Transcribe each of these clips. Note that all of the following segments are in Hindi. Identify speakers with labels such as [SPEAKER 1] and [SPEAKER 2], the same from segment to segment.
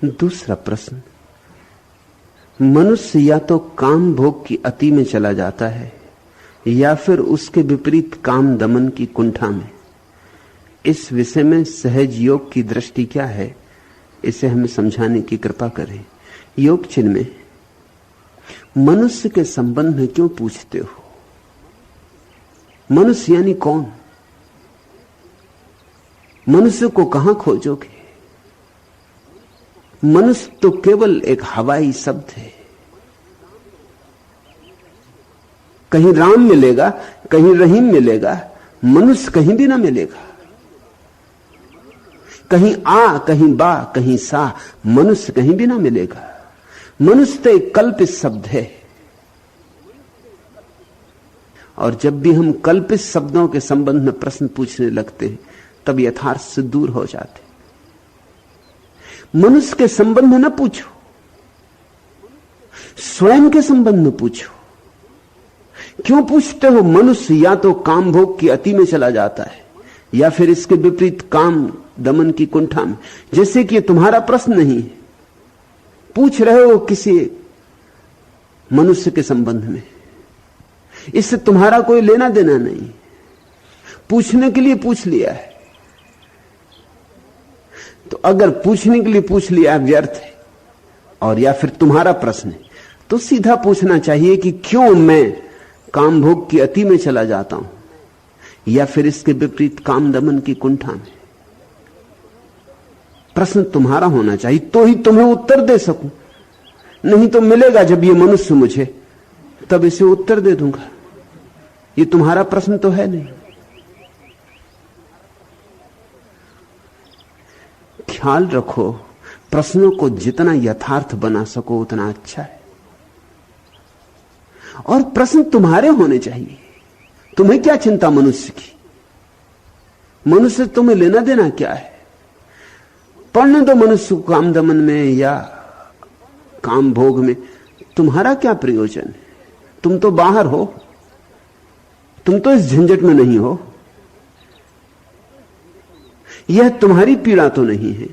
[SPEAKER 1] दूसरा प्रश्न, मनुष्य या तो काम भोग की अति में चला जाता है या फिर उसके विपरीत काम दमन की कुंठा में। इस विषय में सहज योग की दृष्टि क्या है, इसे हमें समझाने की कृपा करें। योग चिन्ह में मनुष्य के संबंध में क्यों पूछते हो? मनुष्य यानी कौन? मनुष्य को कहां खोजोगे? मनुष्य तो केवल एक हवाई शब्द है। कहीं राम मिलेगा, कहीं रहीम मिलेगा, मनुष्य कहीं भी ना मिलेगा। कहीं आ, कहीं बा, कहीं सा, मनुष्य कहीं भी ना मिलेगा। मनुष्य तो एक कल्पित शब्द है। और जब भी हम कल्पित शब्दों के संबंध में प्रश्न पूछने लगते हैं, तब यथार्थ से दूर हो जाते। मनुष्य के संबंध में न पूछो, स्वयं के संबंध में पूछो। क्यों पूछते हो? मनुष्य या तो काम भोग की अति में चला जाता है या फिर इसके विपरीत काम दमन की कुंठा में। जैसे कि तुम्हारा प्रश्न नहीं है, पूछ रहे हो किसी मनुष्य के संबंध में, इससे तुम्हारा कोई लेना देना नहीं, पूछने के लिए पूछ लिया है। तो अगर पूछने के लिए पूछ लिया व्यर्थ है और या फिर तुम्हारा प्रश्न है, तो सीधा पूछना चाहिए कि क्यों मैं काम भोग की अति में चला जाता हूं या फिर इसके विपरीत काम दमन की कुंठा में। प्रश्न तुम्हारा होना चाहिए, तो ही तुम्हें उत्तर दे सकूं। नहीं तो मिलेगा जब ये मनुष्य मुझे, तब इसे उत्तर दे दूंगा। ये तुम्हारा प्रश्न तो है नहीं। ख्याल रखो, प्रश्नों को जितना यथार्थ बना सको उतना अच्छा है। और प्रश्न तुम्हारे होने चाहिए। तुम्हें क्या चिंता मनुष्य की? मनुष्य तुम्हें लेना देना क्या है? पढ़ने दो मनुष्य को काम दमन में या काम भोग में। तुम्हारा क्या प्रयोजन है? तुम तो बाहर हो, तुम तो इस झंझट में नहीं हो। यह तुम्हारी पीड़ा तो नहीं है।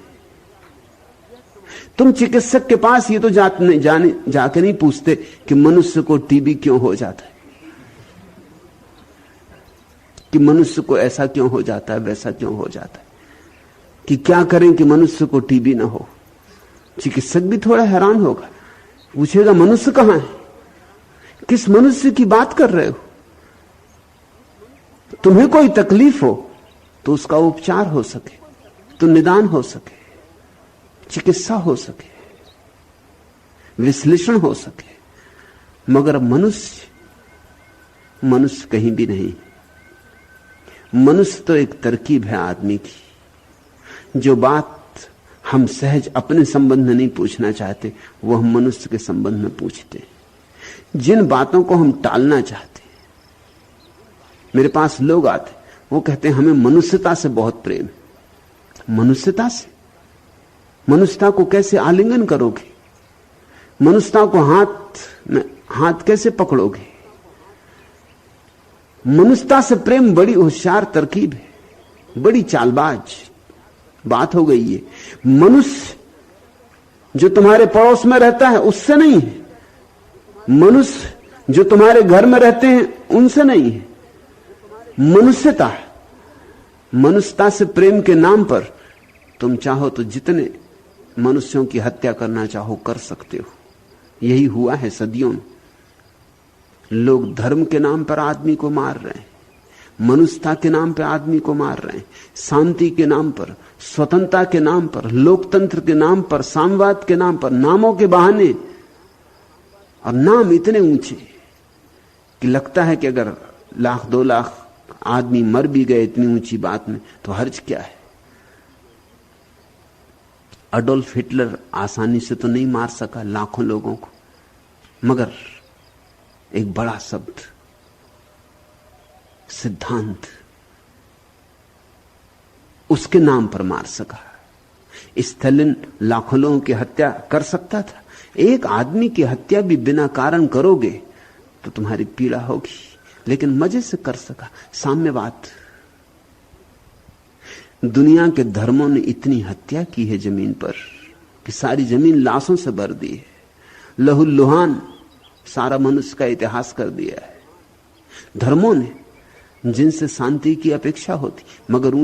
[SPEAKER 1] तुम चिकित्सक के पास ये तो जाके नहीं पूछते कि मनुष्य को टीबी क्यों हो जाता है, कि मनुष्य को ऐसा क्यों हो जाता है, वैसा क्यों हो जाता है, कि क्या करें कि मनुष्य को टीबी ना हो। चिकित्सक भी थोड़ा हैरान होगा, पूछेगा मनुष्य कहां है, किस मनुष्य की बात कर रहे हो? तुम्हें कोई तकलीफ हो तो उसका उपचार हो सके, तो निदान हो सके, चिकित्सा हो सके, विश्लेषण हो सके। मगर मनुष्य कहीं भी नहीं। मनुष्य तो एक तरकीब है आदमी की। जो बात हम सहज अपने संबंध में नहीं पूछना चाहते, वो हम मनुष्य के संबंध में पूछते हैं। जिन बातों को हम टालना चाहते, मेरे पास लोग आते, वो कहते हैं हमें मनुष्यता से बहुत प्रेम है। मनुष्यता से? मनुष्यता को कैसे आलिंगन करोगे? मनुष्यता को हाथ कैसे पकड़ोगे? मनुष्यता से प्रेम बड़ी होशियार तरकीब है, बड़ी चालबाज बात हो गई है। मनुष्य जो तुम्हारे पड़ोस में रहता है उससे नहीं है, मनुष्य जो तुम्हारे घर में रहते हैं उनसे नहीं है। मनुष्यता से प्रेम के नाम पर तुम चाहो तो जितने मनुष्यों की हत्या करना चाहो कर सकते हो। यही हुआ है सदियों में। लोग धर्म के नाम पर आदमी को मार रहे हैं, मनुष्यता के नाम पर आदमी को मार रहे हैं, शांति के नाम पर, स्वतंत्रता के नाम पर, लोकतंत्र के नाम पर, साम्यवाद के नाम पर, नामों के बहाने। और नाम इतने ऊंचे कि लगता है कि अगर 1-2 लाख आदमी मर भी गए इतनी ऊंची बात में तो हर्ज क्या है। अडोल्फ हिटलर आसानी से तो नहीं मार सका लाखों लोगों को, मगर एक बड़ा शब्द, सिद्धांत, उसके नाम पर मार सका। स्टालिन लाखों लोगों की हत्या कर सकता था। एक आदमी की हत्या भी बिना कारण करोगे तो तुम्हारी पीड़ा होगी, लेकिन मजे से कर सका। साम्यवाद, दुनिया के धर्मों ने इतनी हत्या की है जमीन पर कि सारी जमीन लाशों से भर दी है, लहूलुहान सारा मनुष्य का इतिहास कर दिया है। धर्मों ने जिनसे शांति की अपेक्षा होती, मगर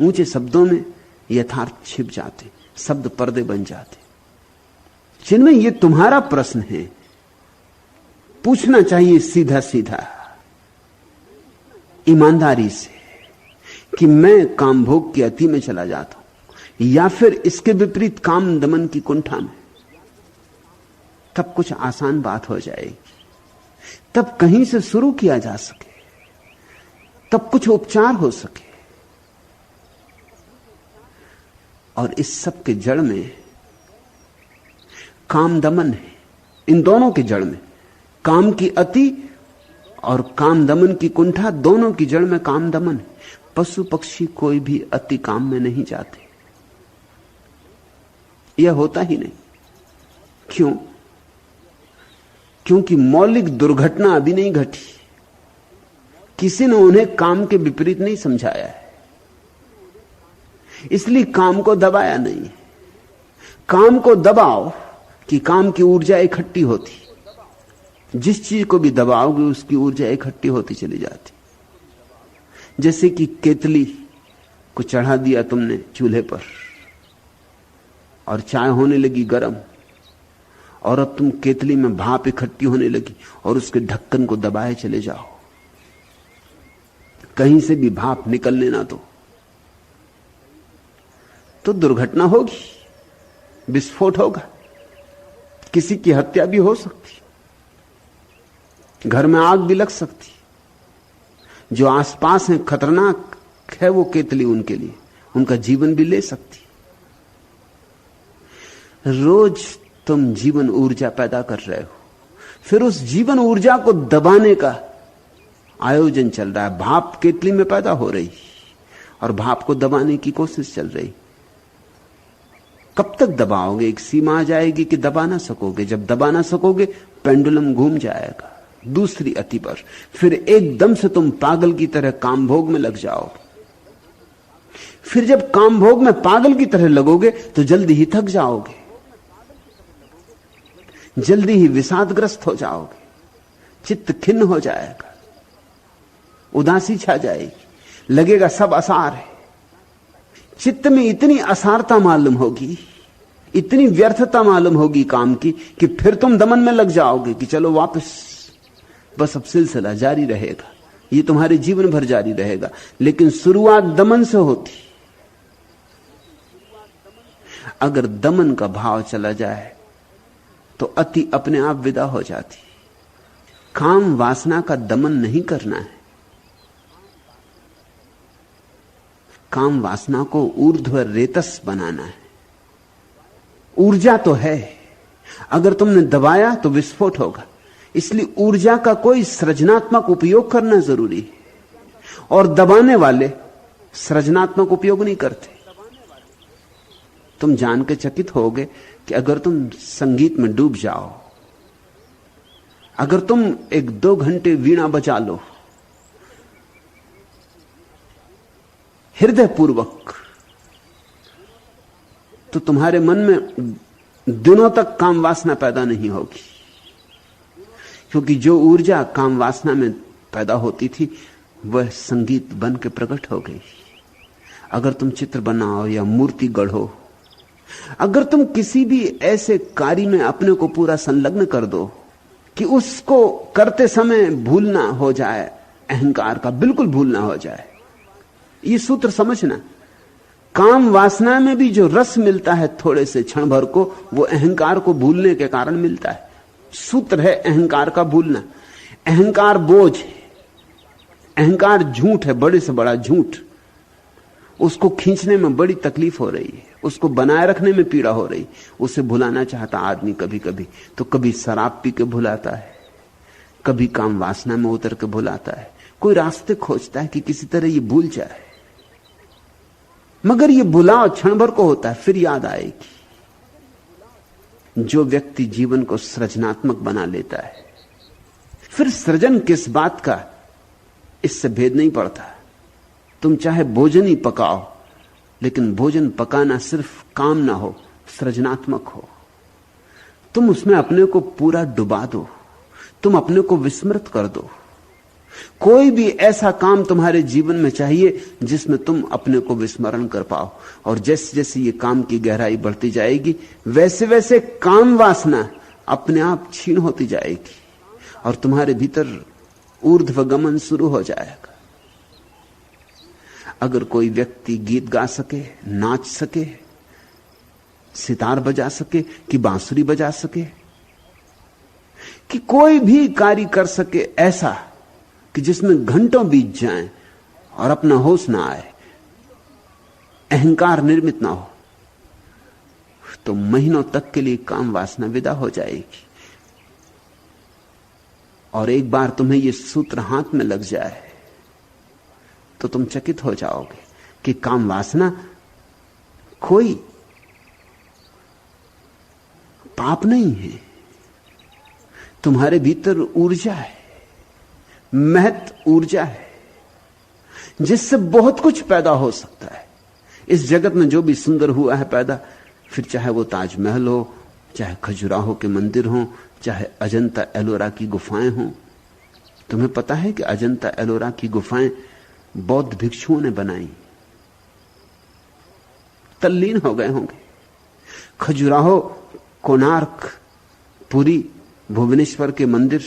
[SPEAKER 1] ऊंचे शब्दों में यथार्थ छिप जाते, शब्द पर्दे बन जाते। जिनमें ये तुम्हारा प्रश्न है, पूछना चाहिए सीधा सीधा ईमानदारी से कि मैं काम भोग की अति में चला जाता हूं या फिर इसके विपरीत काम दमन की कुंठा में। तब कुछ आसान बात हो जाएगी, तब कहीं से शुरू किया जा सके, तब कुछ उपचार हो सके। और इस सब के जड़ में काम दमन है। इन दोनों के जड़ में काम की अति और काम दमन की कुंठा, दोनों की जड़ में काम दमन है। पशु पक्षी कोई भी अति काम में नहीं जाते, यह होता ही नहीं। क्यों? क्योंकि मौलिक दुर्घटना अभी नहीं घटी, किसी ने उन्हें काम के विपरीत नहीं समझाया है, इसलिए काम को दबाया नहीं। काम को दबाओ कि काम की ऊर्जा इकट्ठी होती, जिस चीज को भी दबाओगे उसकी ऊर्जा इकट्ठी होती चली जाती। जैसे कि केतली को चढ़ा दिया तुमने चूल्हे पर और चाय होने लगी गर्म, और अब तुम केतली में भाप इकट्ठी होने लगी और उसके ढक्कन को दबाए चले जाओ, कहीं से भी भाप निकलने ना दो, तो दुर्घटना होगी, विस्फोट होगा, किसी की हत्या भी हो सकती, घर में आग भी लग सकती। जो आसपास है खतरनाक है वो केतली उनके लिए, उनका जीवन भी ले सकती। रोज तुम जीवन ऊर्जा पैदा कर रहे हो, फिर उस जीवन ऊर्जा को दबाने का आयोजन चल रहा है। भाप केतली में पैदा हो रही और भाप को दबाने की कोशिश चल रही। कब तक दबाओगे? एक सीमा आ जाएगी कि दबा ना सकोगे। जब दबा ना सकोगे पेंडुलम घूम जाएगा दूसरी अति पर, फिर एकदम से तुम पागल की तरह काम भोग में लग जाओगे। फिर जब काम भोग में पागल की तरह लगोगे तो जल्दी ही थक जाओगे, जल्दी ही विषादग्रस्त हो जाओगे, चित्त खिन्न हो जाएगा, उदासी छा जाएगी, लगेगा सब असार है। चित्त में इतनी असारता मालूम होगी, इतनी व्यर्थता मालूम होगी काम की, कि फिर तुम दमन में लग जाओगे कि चलो वापस, बस अब सिलसिला जारी रहेगा, ये तुम्हारे जीवन भर जारी रहेगा। लेकिन शुरुआत दमन से होती। अगर दमन का भाव चला जाए तो अति अपने आप विदा हो जाती। काम वासना का दमन नहीं करना है, काम वासना को ऊर्ध्व रेतस बनाना है। ऊर्जा तो है, अगर तुमने दबाया तो विस्फोट होगा, इसलिए ऊर्जा का कोई सृजनात्मक उपयोग करना जरूरी है। और दबाने वाले सृजनात्मक उपयोग नहीं करते। तुम जान के चकित होगे कि अगर तुम संगीत में डूब जाओ, अगर तुम 1-2 घंटे वीणा बजा लो हृदय पूर्वक, तो तुम्हारे मन में दिनों तक काम वासना पैदा नहीं होगी, क्योंकि जो ऊर्जा काम वासना में पैदा होती थी वह संगीत बन के प्रकट हो गई। अगर तुम चित्र बनाओ या मूर्ति गढ़ो, अगर तुम किसी भी ऐसे कार्य में अपने को पूरा संलग्न कर दो कि उसको करते समय भूलना हो जाए, अहंकार का बिल्कुल भूलना हो जाए। ये सूत्र समझना, काम वासना में भी जो रस मिलता है थोड़े से क्षण भर को, वो अहंकार को भूलने के कारण मिलता है। सूत्र है अहंकार का भूलना। अहंकार बोझ है, अहंकार झूठ है, बड़े से बड़ा झूठ। उसको खींचने में बड़ी तकलीफ हो रही है, उसको बनाए रखने में पीड़ा हो रही। उसे भुलाना चाहता आदमी कभी कभी, तो कभी शराब पी के भुलाता है, कभी काम वासना में उतर के भुलाता है, कोई रास्ते खोजता है कि किसी तरह ये भूल जाए। मगर ये भुलाव क्षण भर को होता है, फिर याद आएगी। जो व्यक्ति जीवन को सृजनात्मक बना लेता है, फिर सृजन किस बात का, इससे भेद नहीं पड़ता। तुम चाहे भोजन ही पकाओ, लेकिन भोजन पकाना सिर्फ काम ना हो, सृजनात्मक हो, तुम उसमें अपने को पूरा डुबा दो, तुम अपने को विस्मृत कर दो। कोई भी ऐसा काम तुम्हारे जीवन में चाहिए जिसमें तुम अपने को विस्मरण कर पाओ, और जैसे जैसे ये काम की गहराई बढ़ती जाएगी वैसे वैसे काम वासना अपने आप क्षीण होती जाएगी और तुम्हारे भीतर ऊर्ध्वगमन शुरू हो जाएगा। अगर कोई व्यक्ति गीत गा सके, नाच सके, सितार बजा सके कि बांसुरी बजा सके, कि कोई भी कार्य कर सके ऐसा कि जिसमें घंटों बीत जाएं और अपना होश ना आए, अहंकार निर्मित ना हो, तो महीनों तक के लिए काम वासना विदा हो जाएगी। और एक बार तुम्हें यह सूत्र हाथ में लग जाए तो तुम चकित हो जाओगे कि काम वासना कोई पाप नहीं है। तुम्हारे भीतर ऊर्जा है, महत ऊर्जा है, जिससे बहुत कुछ पैदा हो सकता है। इस जगत में जो भी सुंदर हुआ है पैदा, फिर चाहे वो ताजमहल हो, चाहे खजुराहो के मंदिर हो, चाहे अजंता एलोरा की गुफाएं हों। तुम्हें पता है कि अजंता एलोरा की गुफाएं बौद्ध भिक्षुओं ने बनाई, तल्लीन हो गए होंगे। खजुराहो, कोणार्क, पुरी, भुवनेश्वर के मंदिर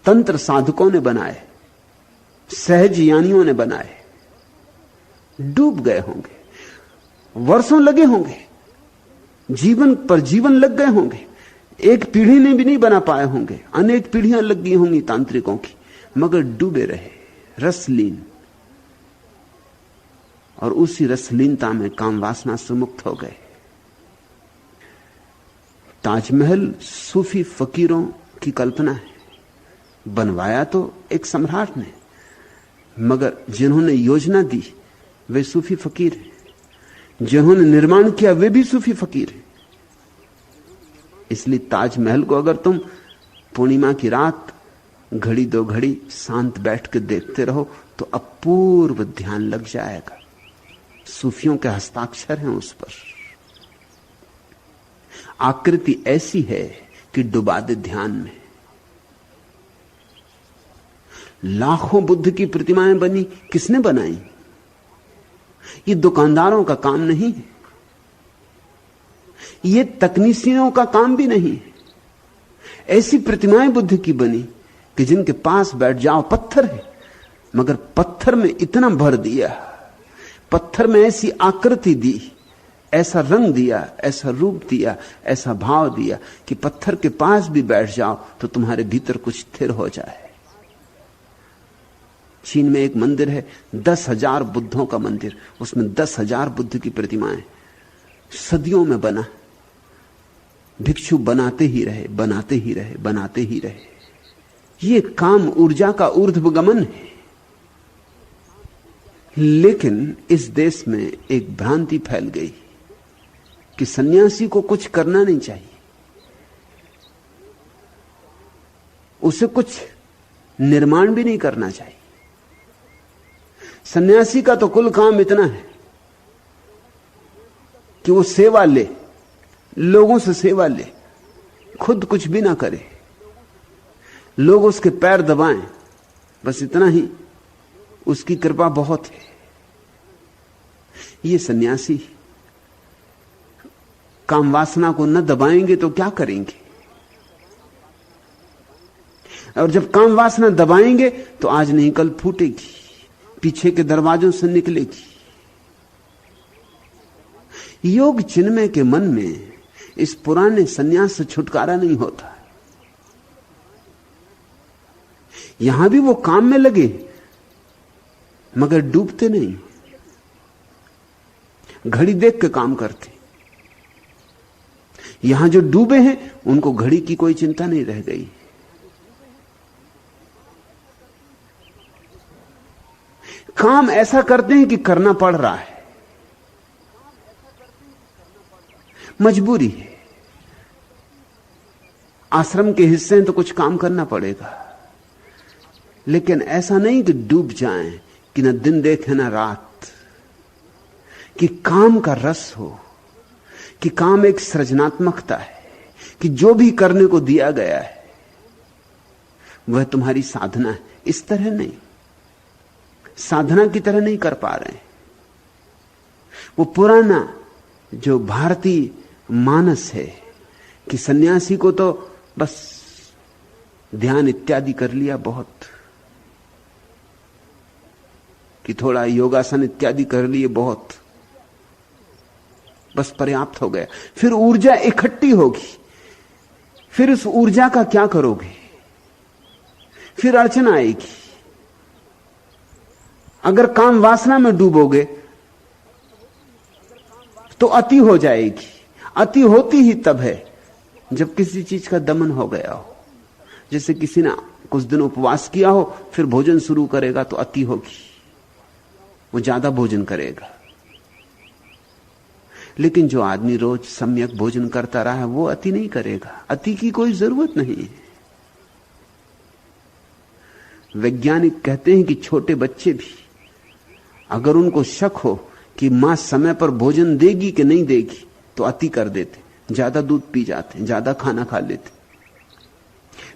[SPEAKER 1] तंत्र साधकों ने बनाए, सहज यानियों ने बनाए, डूब गए होंगे, वर्षों लगे होंगे, जीवन पर जीवन लग गए होंगे, एक पीढ़ी ने भी नहीं बना पाए होंगे, अनेक पीढ़ियां लग गई होंगी तांत्रिकों की, मगर डूबे रहे, रसलीन। और उसी रसलीनता में काम वासना से मुक्त हो गए। ताजमहल सूफी फकीरों की कल्पना है, बनवाया तो एक सम्राट ने, मगर जिन्होंने योजना दी वे सूफी फकीर हैं, जिन्होंने निर्माण किया वे भी सूफी फकीर हैं। इसलिए ताजमहल को अगर तुम पूर्णिमा की रात घड़ी दो घड़ी शांत बैठ के देखते रहो तो अपूर्व ध्यान लग जाएगा। सूफियों के हस्ताक्षर हैं उस पर। आकृति ऐसी है कि डुबा दे ध्यान में। लाखों बुद्ध की प्रतिमाएं बनी, किसने बनाई? ये दुकानदारों का काम नहीं है, ये तकनीशियनों का काम भी नहीं है। ऐसी प्रतिमाएं बुद्ध की बनी कि जिनके पास बैठ जाओ पत्थर है, मगर पत्थर में इतना भर दिया, पत्थर में ऐसी आकृति दी, ऐसा रंग दिया, ऐसा रूप दिया, ऐसा भाव दिया कि पत्थर के पास भी बैठ जाओ तो तुम्हारे भीतर कुछ स्थिर हो जाए। चीन में एक मंदिर है, 10,000 बुद्धों का मंदिर, उसमें 10,000 बुद्ध की प्रतिमाएं, सदियों में बना। भिक्षु बनाते ही रहे, बनाते ही रहे, बनाते ही रहे। ये काम ऊर्जा का ऊर्ध्वगमन है। लेकिन इस देश में एक भ्रांति फैल गई कि सन्यासी को कुछ करना नहीं चाहिए, उसे कुछ निर्माण भी नहीं करना चाहिए। सन्यासी का तो कुल काम इतना है कि वो सेवा ले, लोगों से सेवा ले, खुद कुछ भी ना करे, लोग उसके पैर दबाएं, बस इतना ही उसकी कृपा बहुत है। ये सन्यासी काम वासना को न दबाएंगे तो क्या करेंगे? और जब काम वासना दबाएंगे तो आज नहीं कल फूटेगी, पीछे के दरवाजों से निकलेगी। योग चिन्मय के मन में इस पुराने सन्यास से छुटकारा नहीं होता। यहां भी वो काम में लगे मगर डूबते नहीं, घड़ी देख के काम करते। यहां जो डूबे हैं उनको घड़ी की कोई चिंता नहीं रह गई। काम ऐसा करते हैं कि करना पड़ रहा है, मजबूरी है। आश्रम के हिस्से हैं तो कुछ काम करना पड़ेगा, लेकिन ऐसा नहीं कि डूब जाएं, कि न दिन देखे न रात, कि काम का रस हो, कि काम एक सृजनात्मकता है, कि जो भी करने को दिया गया है वह तुम्हारी साधना है। इस तरह नहीं, साधना की तरह नहीं कर पा रहे हैं। वो पुराना जो भारतीय मानस है कि सन्यासी को तो बस ध्यान इत्यादि कर लिया बहुत, कि थोड़ा योगासन इत्यादि कर लिए बहुत, बस पर्याप्त हो गया। फिर ऊर्जा इकट्ठी होगी, फिर उस ऊर्जा का क्या करोगे? फिर अड़चन आएगी। अगर काम वासना में डूबोगे तो अति हो जाएगी। अति होती ही तब है जब किसी चीज का दमन हो गया हो। जैसे किसी ने कुछ दिन उपवास किया हो, फिर भोजन शुरू करेगा तो अति होगी, वो ज्यादा भोजन करेगा। लेकिन जो आदमी रोज सम्यक भोजन करता रहा है वो अति नहीं करेगा। अति की कोई जरूरत नहीं है। वैज्ञानिक कहते हैं कि छोटे बच्चे भी अगर उनको शक हो कि मां समय पर भोजन देगी कि नहीं देगी तो अति कर देते, ज्यादा दूध पी जाते, ज्यादा खाना खा लेते।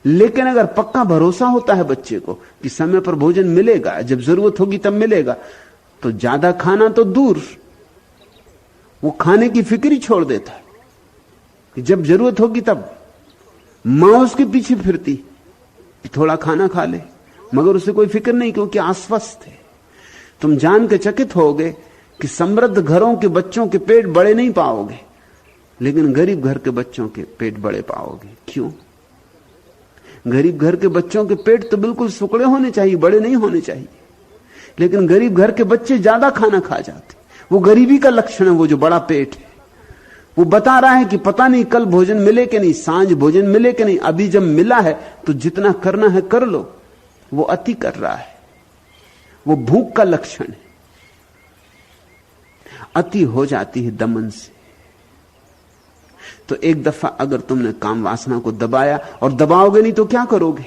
[SPEAKER 1] लेकिन अगर पक्का भरोसा होता है बच्चे को कि समय पर भोजन मिलेगा, जब जरूरत होगी तब मिलेगा, तो ज्यादा खाना तो दूर, वो खाने की फिक्र ही छोड़ देता है कि जब जरूरत होगी तब। मां उसके पीछे फिरती कि थोड़ा खाना खा ले, मगर उसे कोई फिक्र नहीं, क्योंकि आश्वस्त है। तुम जान के चकित होगे कि समृद्ध घरों के बच्चों के पेट बड़े नहीं पाओगे, लेकिन गरीब घर के बच्चों के पेट बड़े पाओगे। क्यों? गरीब घर के बच्चों के पेट तो बिल्कुल सुकड़े होने चाहिए, बड़े नहीं होने चाहिए, लेकिन गरीब घर के बच्चे ज्यादा खाना खा जाते। वो गरीबी का लक्षण है, वो जो बड़ा पेट है। वो बता रहा है कि पता नहीं कल भोजन मिले कि नहीं, सांझ भोजन मिले कि नहीं, अभी जब मिला है तो जितना करना है कर लो। वो अति कर रहा है, वो भूख का लक्षण है। अति हो जाती है दमन से। तो एक दफा अगर तुमने काम वासना को दबाया, और दबाओगे नहीं तो क्या करोगे?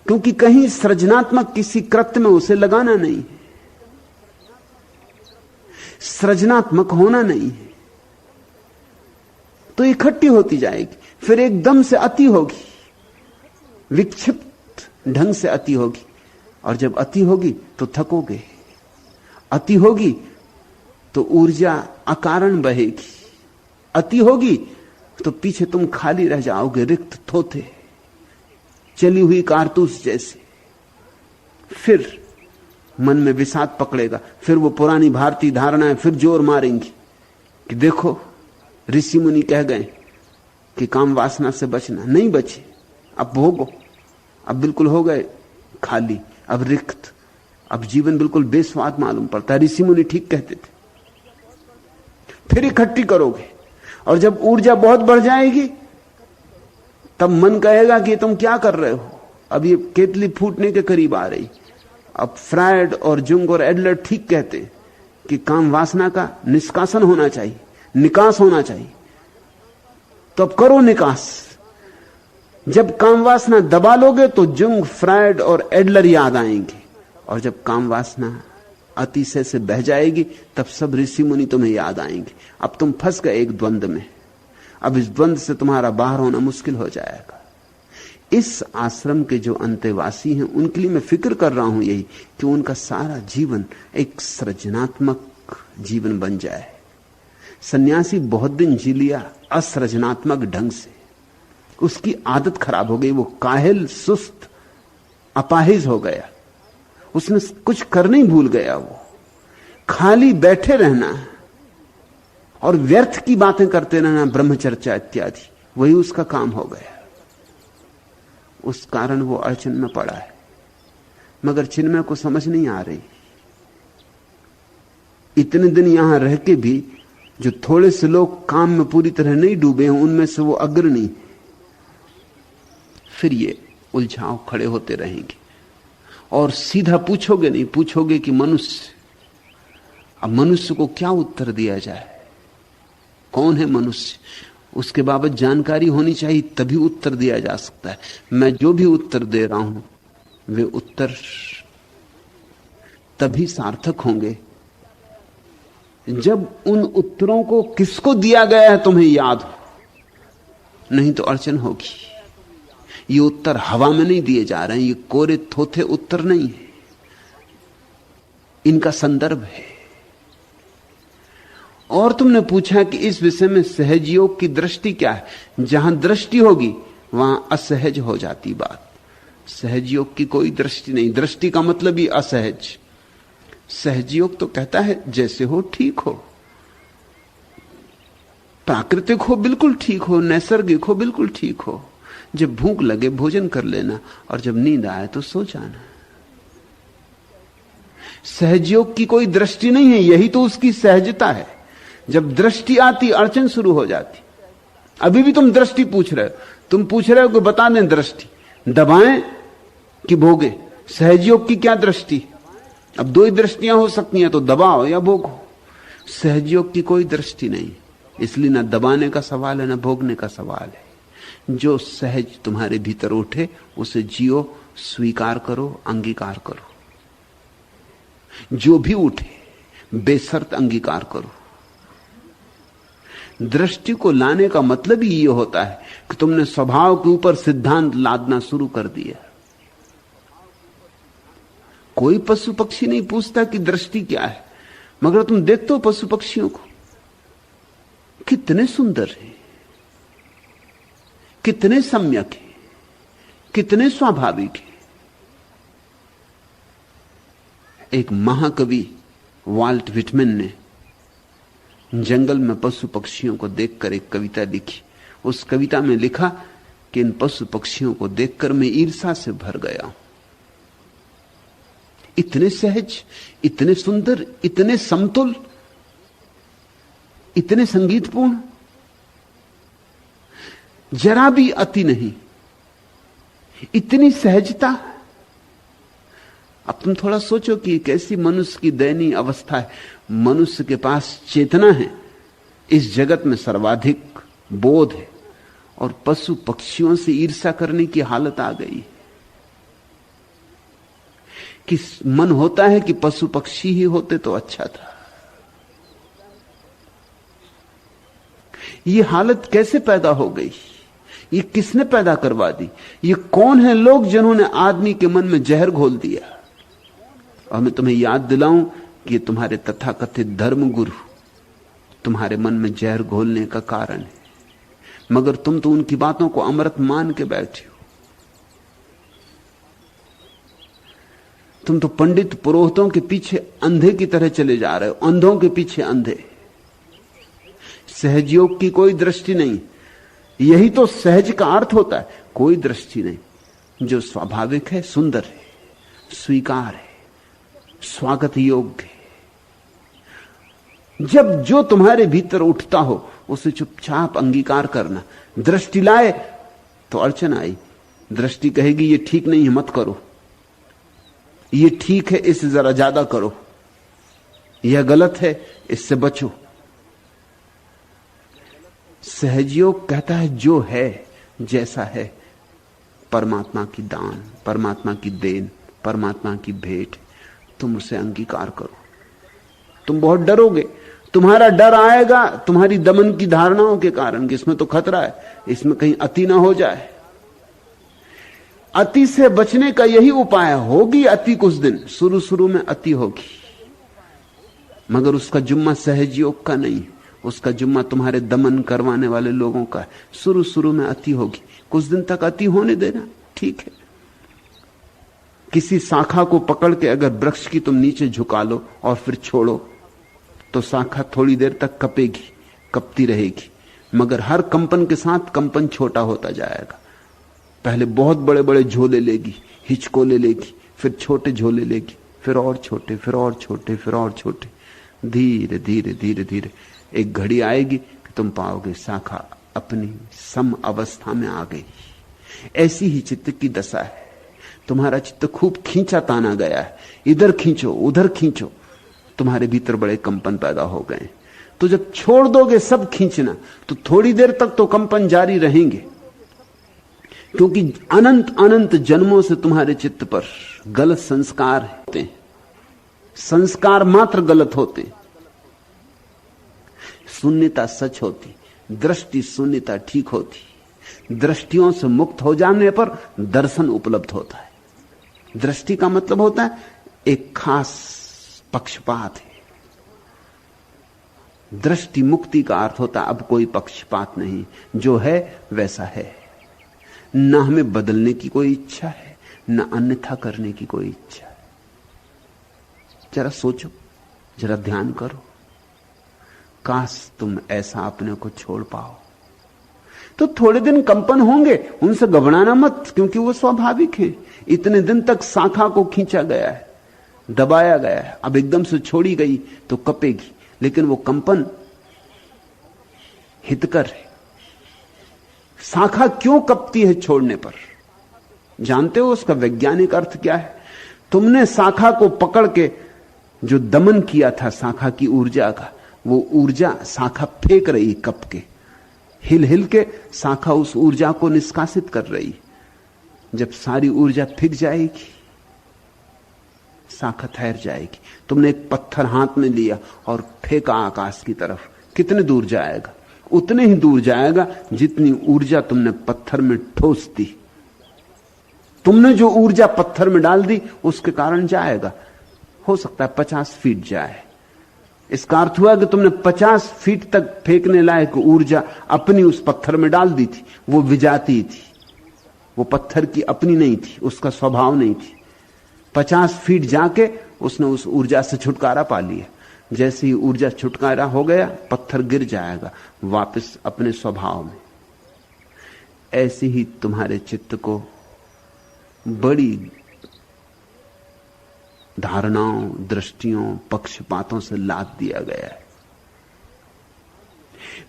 [SPEAKER 1] क्योंकि कहीं सृजनात्मक किसी कृत्य में उसे लगाना नहीं है, सृजनात्मक होना नहीं है, तो इकट्ठी होती जाएगी। फिर एकदम से अति होगी, विक्षिप्त ढंग से अति होगी, और जब अति होगी तो थकोगे। अति होगी तो ऊर्जा अकारण बहेगी। अति होगी तो पीछे तुम खाली रह जाओगे, रिक्त थोथे, चली हुई कारतूस जैसे। फिर मन में विषाद पकड़ेगा, फिर वो पुरानी भारतीय धारणाएं फिर जोर मारेंगी कि देखो ऋषि मुनि कह गए कि काम वासना से बचना, नहीं बचे, अब भोगो, अब बिल्कुल हो गए खाली, अब रिक्त, अब जीवन बिल्कुल बेस्वाद मालूम पड़ता है। ऋषि मुनि ठीक कहते थे। फिर इकट्ठी करोगे, और जब ऊर्जा बहुत बढ़ जाएगी तब मन कहेगा कि तुम क्या कर रहे हो, अब ये केतली फूटने के करीब आ रही। अब फ्रायड और जुंग और एडलर ठीक कहते हैं कि काम वासना का निष्कासन होना चाहिए, निकास होना चाहिए। तो अब करो निकास। जब काम वासना दबा लोगे तो जुंग, फ्रायड और एडलर याद आएंगे, और जब काम वासना अतिशय से बह जाएगी तब सब ऋषि मुनि तुम्हें याद आएंगे। अब तुम फंस गए एक द्वंद में, अब इस द्वंद से तुम्हारा बाहर होना मुश्किल हो जाएगा। इस आश्रम के जो अंतेवासी हैं उनके लिए मैं फिक्र कर रहा हूं यही कि उनका सारा जीवन एक सृजनात्मक जीवन बन जाए। सन्यासी बहुत दिन जी लिया असृजनात्मक ढंग से, उसकी आदत खराब हो गई, वो काहिल, सुस्त, अपाहिज हो गया, उसने कुछ करना ही भूल गया। वो खाली बैठे रहना और व्यर्थ की बातें करते रहना, ब्रह्मचर्चा इत्यादि, वही उसका काम हो गया। उस कारण वो अड़चन में पड़ा है, मगर चिन्मय को समझ नहीं आ रही। इतने दिन यहां रह के भी जो थोड़े से लोग काम में पूरी तरह नहीं डूबे हैं, उनमें से वो अग्रणी। फिर ये उलझाव खड़े होते रहेंगे, और सीधा पूछोगे नहीं, पूछोगे कि मनुष्य, अब मनुष्य को क्या उत्तर दिया जाए? कौन है मनुष्य? उसके बाबत जानकारी होनी चाहिए, तभी उत्तर दिया जा सकता है। मैं जो भी उत्तर दे रहा हूं वे उत्तर तभी सार्थक होंगे जब उन उत्तरों को किसको दिया गया है तुम्हें याद हो, नहीं तो अड़चन होगी। ये उत्तर हवा में नहीं दिए जा रहे हैं, ये कोरे थोथे उत्तर नहीं है, इनका संदर्भ है। और तुमने पूछा कि इस विषय में सहज योग की दृष्टि क्या है। जहां दृष्टि होगी वहां असहज हो जाती बात। सहज योग की कोई दृष्टि नहीं। दृष्टि का मतलब ही असहज। सहज योग तो कहता है जैसे हो ठीक हो, प्राकृतिक हो बिल्कुल ठीक हो, नैसर्गिक हो बिल्कुल ठीक हो। जब भूख लगे भोजन कर लेना और जब नींद आए तो सो जाना। सहजयोग की कोई दृष्टि नहीं है, यही तो उसकी सहजता है। जब दृष्टि आती अड़चन शुरू हो जाती। अभी भी तुम दृष्टि पूछ रहे हो, तुम पूछ रहे हो कि बता दें दृष्टि दबाएं कि भोगे। सहजयोग की क्या दृष्टि? अब दो ही दृष्टियां हो सकती हैं, तो दबाओ या भोगो। सहजयोग की कोई दृष्टि नहीं, इसलिए ना दबाने का सवाल है ना भोगने का सवाल है। जो सहज तुम्हारे भीतर उठे उसे जियो, स्वीकार करो, अंगीकार करो। जो भी उठे बेशर्त अंगीकार करो। दृष्टि को लाने का मतलब ही यह होता है कि तुमने स्वभाव के ऊपर सिद्धांत लादना शुरू कर दिया। कोई पशु पक्षी नहीं पूछता कि दृष्टि क्या है, मगर तुम देखते हो पशु पक्षियों को, कितने सुंदर हैं, कितने सम्यक हैं, कितने स्वाभाविक हैं। एक महाकवि वाल्ट व्हिटमैन ने जंगल में पशु पक्षियों को देखकर एक कविता लिखी। उस कविता में लिखा कि इन पशु पक्षियों को देखकर मैं ईर्ष्या से भर गया हूं। इतने सहज, इतने सुंदर, इतने समतुल, इतने संगीतपूर्ण, जरा भी अति नहीं, इतनी सहजता। अब तुम थोड़ा सोचो कि कैसी मनुष्य की दयनीय अवस्था है। मनुष्य के पास चेतना है, इस जगत में सर्वाधिक बोध है, और पशु पक्षियों से ईर्ष्या करने की हालत आ गई कि मन होता है कि पशु पक्षी ही होते तो अच्छा था। ये हालत कैसे पैदा हो गई? ये किसने पैदा करवा दी? ये कौन है लोग जिन्होंने आदमी के मन में जहर घोल दिया? और मैं तुम्हें याद दिलाऊं कि तुम्हारे तथाकथित धर्मगुरु तुम्हारे मन में जहर घोलने का कारण है, मगर तुम तो उनकी बातों को अमृत मान के बैठे हो। तुम तो पंडित पुरोहितों के पीछे अंधे की तरह चले जा रहे हो, अंधों के पीछे अंधे। सहजयोग की कोई दृष्टि नहीं। यही तो सहज का अर्थ होता है, कोई दृष्टि नहीं। जो स्वाभाविक है, सुंदर है, स्वीकार है, स्वागत योग्य है। जब जो तुम्हारे भीतर उठता हो उसे चुपचाप अंगीकार करना। दृष्टि लाए तो अड़चन आई। दृष्टि कहेगी ये ठीक नहीं है, मत करो, ये ठीक है, इससे जरा ज्यादा करो, यह गलत है, इससे बचो। सहजयोग कहता है जो है, जैसा है, परमात्मा की दान, परमात्मा की देन, परमात्मा की भेंट, तुम उसे अंगीकार करो। तुम बहुत डरोगे, तुम्हारा डर आएगा तुम्हारी दमन की धारणाओं के कारण कि इसमें तो खतरा है, इसमें कहीं अति ना हो जाए। अति से बचने का यही उपाय होगी। अति कुछ दिन, शुरू शुरू में अति होगी, मगर उसका जुम्मा सहजयोग का नहीं, उसका जुम्मा तुम्हारे दमन करवाने वाले लोगों का है। शुरू शुरू में अति होगी, कुछ दिन तक अति होने देना, ठीक है। किसी शाखा को पकड़ के अगर वृक्ष की तुम नीचे झुका लो और फिर छोड़ो तो शाखा थोड़ी देर तक कपेगी, कपती रहेगी, मगर हर कंपन के साथ कंपन छोटा होता जाएगा। पहले बहुत बड़े बड़े झोले लेगी, हिचकोले लेगी, फिर छोटे झोले लेगी, फिर और छोटे, फिर और छोटे, फिर और छोटे। धीरे धीरे धीरे धीरे एक घड़ी आएगी कि तुम पाओगे शाखा अपनी सम अवस्था में आ गई। ऐसी ही चित्त की दशा है। तुम्हारा चित्त खूब खींचा ताना गया है, इधर खींचो उधर खींचो, तुम्हारे भीतर बड़े कंपन पैदा हो गए। तो जब छोड़ दोगे सब खींचना तो थोड़ी देर तक तो कंपन जारी रहेंगे, क्योंकि अनंत अनंत जन्मों से तुम्हारे चित्त पर गलत संस्कार होते हैं। संस्कार मात्र गलत होते हैं, शून्यता सच होती, दृष्टि शून्यता ठीक होती। दृष्टियों से मुक्त हो जाने पर दर्शन उपलब्ध होता है। दृष्टि का मतलब होता है एक खास पक्षपात है। दृष्टि मुक्ति का अर्थ होता है अब कोई पक्षपात नहीं, जो है वैसा है। न हमें बदलने की कोई इच्छा है, न अन्यथा करने की कोई इच्छा है। जरा सोचो, जरा ध्यान करो, काश तुम ऐसा अपने को छोड़ पाओ। तो थोड़े दिन कंपन होंगे, उनसे घबराना मत, क्योंकि वो स्वाभाविक है। इतने दिन तक शाखा को खींचा गया है, दबाया गया है, अब एकदम से छोड़ी गई तो कपेगी, लेकिन वो कंपन हितकर है। शाखा क्यों कपती है छोड़ने पर? जानते हो उसका वैज्ञानिक अर्थ क्या है? तुमने शाखा को पकड़ के जो दमन किया था शाखा की ऊर्जा का, वो ऊर्जा शाखा फेंक रही, कप के हिल हिल के शाखा उस ऊर्जा को निष्कासित कर रही। जब सारी ऊर्जा फिक जाएगी, शाखा ठहर जाएगी। तुमने एक पत्थर हाथ में लिया और फेंका आकाश की तरफ, कितने दूर जाएगा? उतने ही दूर जाएगा जितनी ऊर्जा तुमने पत्थर में ठोस दी। तुमने जो ऊर्जा पत्थर में डाल दी उसके कारण जाएगा। हो सकता है 50 फीट जाए। इसका अर्थ हुआ कि तुमने 50 फीट तक फेंकने लायक ऊर्जा अपनी उस पत्थर में डाल दी थी। वो विजाती थी, वो पत्थर की अपनी नहीं थी, उसका स्वभाव नहीं थी। 50 फीट जाके उसने उस ऊर्जा से छुटकारा पा लिया। जैसे ही ऊर्जा छुटकारा हो गया, पत्थर गिर जाएगा वापस अपने स्वभाव में। ऐसे ही तुम्हारे चित्त को बड़ी धारणाओं, दृष्टियों, पक्षपातों से लाद दिया गया है।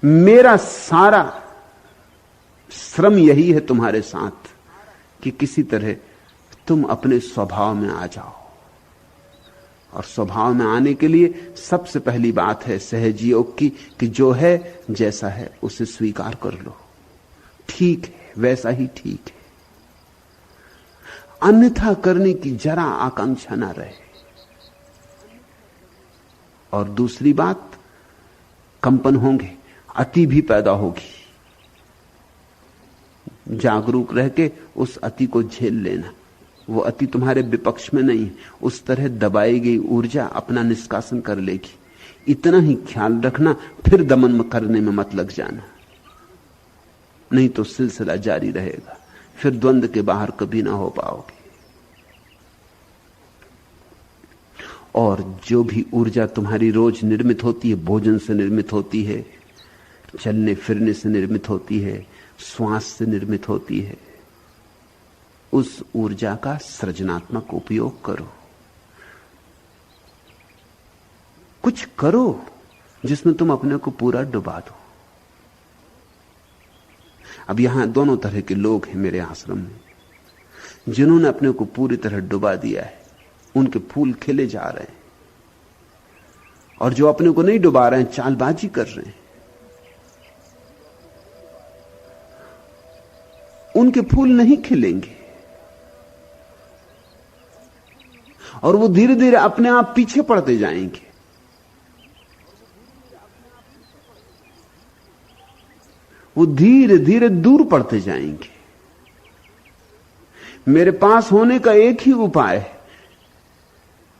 [SPEAKER 1] मेरा सारा श्रम यही है तुम्हारे साथ कि किसी तरह तुम अपने स्वभाव में आ जाओ। और स्वभाव में आने के लिए सबसे पहली बात है सहज योग की, कि जो है जैसा है उसे स्वीकार कर लो। ठीक है, वैसा ही ठीक है, अन्यथा करने की जरा आकांक्षा ना रहे। और दूसरी बात, कंपन होंगे, अति भी पैदा होगी। जागरूक रह के उस अति को झेल लेना। वो अति तुम्हारे विपक्ष में नहीं, उस तरह दबाई गई ऊर्जा अपना निष्कासन कर लेगी। इतना ही ख्याल रखना, फिर दमन करने में मत लग जाना, नहीं तो सिलसिला जारी रहेगा। फिर द्वंद्व के बाहर कभी ना हो पाओगे। और जो भी ऊर्जा तुम्हारी रोज निर्मित होती है, भोजन से निर्मित होती है, चलने फिरने से निर्मित होती है, श्वास से निर्मित होती है, उस ऊर्जा का सृजनात्मक उपयोग करो। कुछ करो जिसमें तुम अपने को पूरा डुबा दो। अब यहां दोनों तरह के लोग हैं मेरे आश्रम में। जिन्होंने अपने को पूरी तरह डुबा दिया है, उनके फूल खिले जा रहे हैं, और जो अपने को नहीं डुबा रहे हैं, चालबाजी कर रहे हैं, उनके फूल नहीं खिलेंगे और वो धीरे धीरे अपने आप पीछे पड़ते जाएंगे। वो धीरे धीरे दूर पड़ते जाएंगे। मेरे पास होने का एक ही उपाय है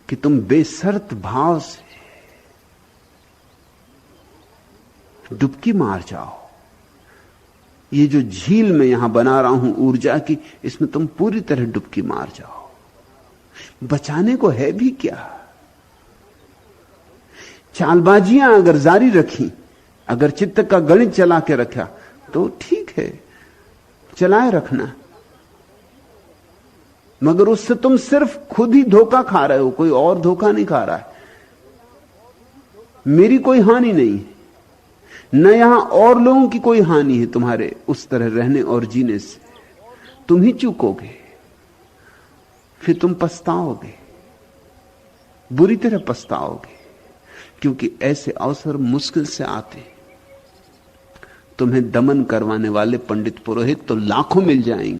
[SPEAKER 1] कि तुम बेशर्त भाव से डुबकी मार जाओ। ये जो झील मैं यहां बना रहा हूं ऊर्जा की, इसमें तुम पूरी तरह डुबकी मार जाओ। बचाने को है भी क्या? चालबाजियां अगर जारी रखी, अगर चित्त का गणित चला के रखा तो ठीक है, चलाए रखना, मगर उससे तुम सिर्फ खुद ही धोखा खा रहे हो, कोई और धोखा नहीं खा रहा है। मेरी कोई हानि नहीं है, न यहां और लोगों की कोई हानि है तुम्हारे उस तरह रहने और जीने से। तुम ही चूकोगे, फिर तुम पछताओगे, बुरी तरह पछताओगे, क्योंकि ऐसे अवसर मुश्किल से आते। तुम्हें दमन करवाने वाले पंडित पुरोहित तो लाखों मिल जाएंगे,